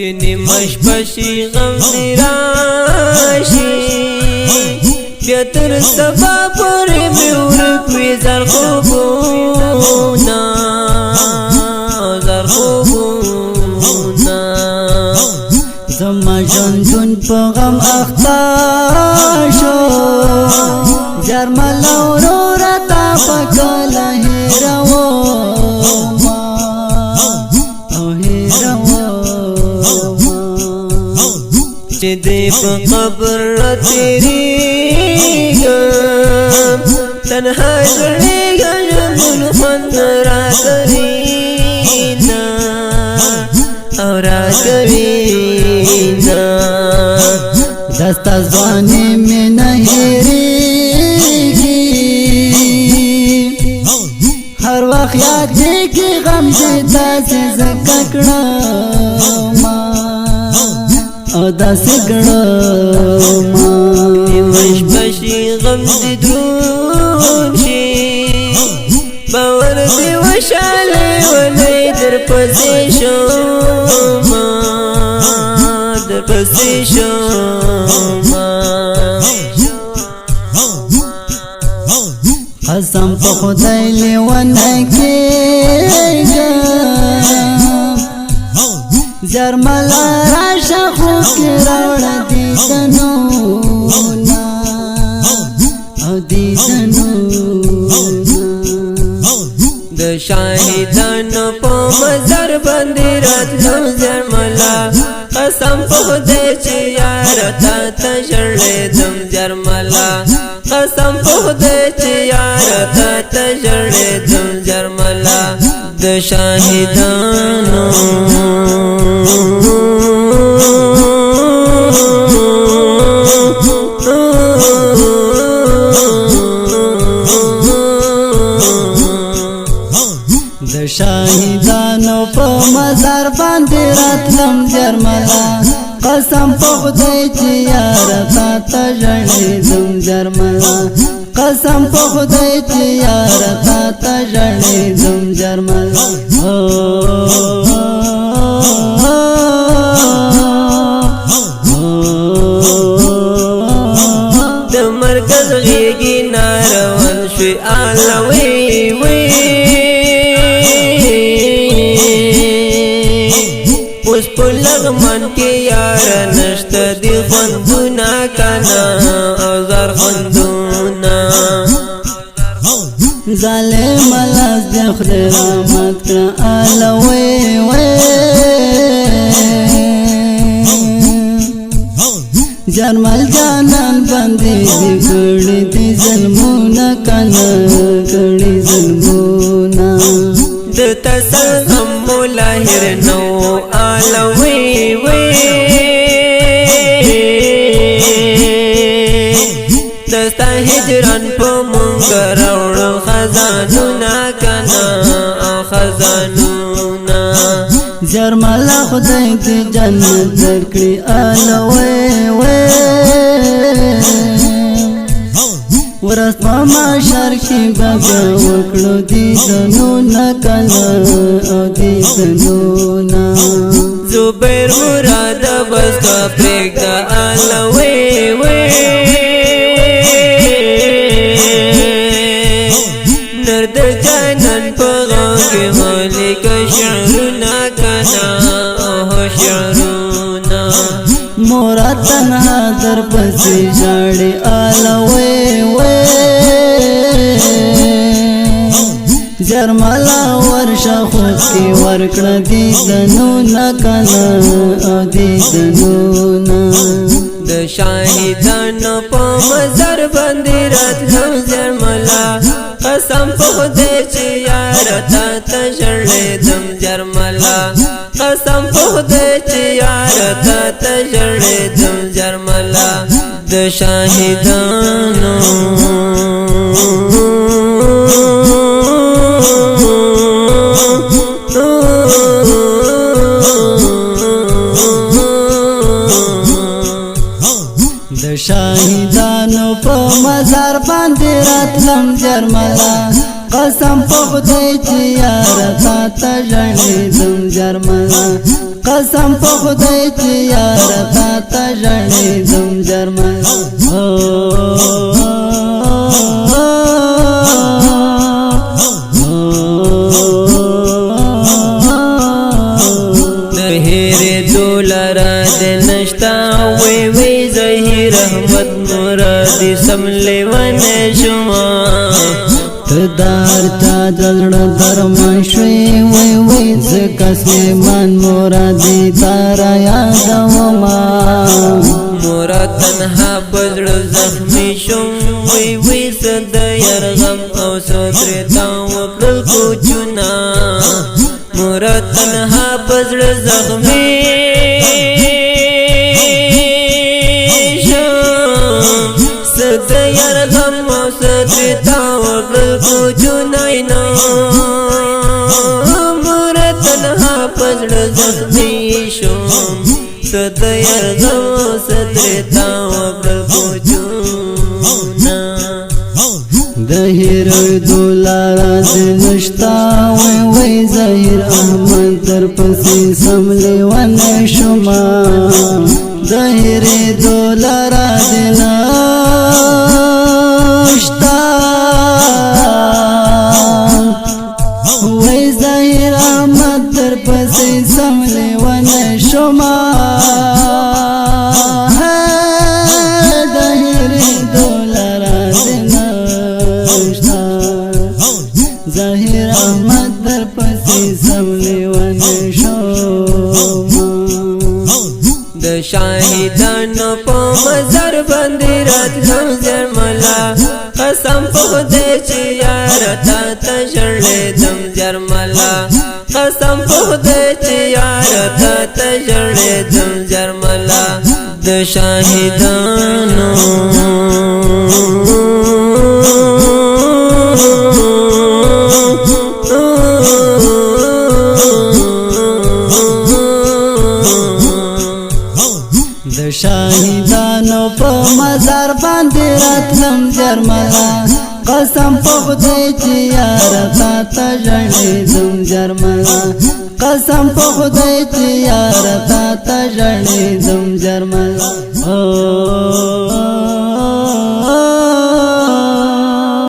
چنی مشپشی غم راشی بیا تر سبا پوری می ورکوی زر خوبونا زما ژوندون په غم اخته شو جرمل اورورا تا پکله هیروما او هیروما چې دې په قبر تیریږم تنها ژړېږم ژوندون خوند راکوینا او راکوینا دستا ځواني مې نه هېرېږي هر وخت یادېږي غم دې داسې ځکه کړمه او داسې کړمه مشپشي غم دې دروند شي باور دې وشاله ولې درپسې شومه درپسې شومه قسم په خدای لیونه کېږم جرمله راشه خو کې راوړه دیدنونه او دیدنونه د شاهدانو په مزار باندې راتلم جرملا قسم په خدای چې یار تا ته ژړېدم جرملا قسم په خدای چې یار تا ته ژړېدم جرملا د شاهدانو د شاهدانو په مزار باندې راتلم جرملا قسم په خدای چې یار تا ته ژړېدم جرملا قسم په خدای چې یار تا ته ژړېدم جرملا د مرکز غېږې ناروان شوې آلوي وي اوس په لغمان کې یار نشته دي خوندونه کنه او زر خوندونه ظالم لاس دې خدای رحمت کړه آلوي وي جرمل جانان باندې دې کړي دي ظلمونه کنه کړي ظلمونه د تسلم ملاهر نو آلوي وي دستا هجران په مونږ راوړل خزانونه کنه او خزانونه جرملا خدای دې جنت درکړي آلوي وي ورځ په محشر کې به بیا وکړو دیدنونه کنه او دیدنونه زبیر مراد بس کا پرېږده آلوي وي نر د جانان په غم کې مالک شعرونه کنه او شعرونه مراد تنها در پسې ژاړي آلوي وي جرملا ورشه خود کې ورکړه دیدنونه کنه او دیدنونه د شاهدانو په مزار باندې راتلم جرملا قسم په خدای چې یار تا ته ژړېدم جرملا قسم په خدای چې یار تا ته ژړېدم جرملا د شاهدانو د شاهدانو په مزار باندې راتلم جرملا قسم په خدای چې یار تا ته ژړېدم جرملا قسم په خدای چې یار تا ته ژړېدم جرملا سملے ون شما تدار چا جلڑ درمان شوی وی وی زکس من مرادی تارا یادوما مورا تنها پزڑ زخمی شم وی وی صد یرغم او سدرتا وقل کوچنا مورا تنها پزڑ زخمی زخمی شم صد یرغم صدرتا وقل کوچونا دهیر دولارا دنشتا وی وی زهیر احمد در پسی سملی ون شما دهیر دولارا دنشتا وی زهیر احمد در پسی سملی ون شما دهیر دولارا دنشتا زهیر احمد در پسی سملی ون شما د شاهدانو په مزار باندې راتلم جرملا قسم په خدای چې یار تا ته ژړېدم جرملا قسم په خدای چې یار تا ته ژړېدم جرملا د شاهدانو شاهدانو په مزار باندې راتلم جرملا قسم په خدای چې یار تا ته ژړېدم جرملا قسم په خدای چې یار تا ته ژړېدم جرملا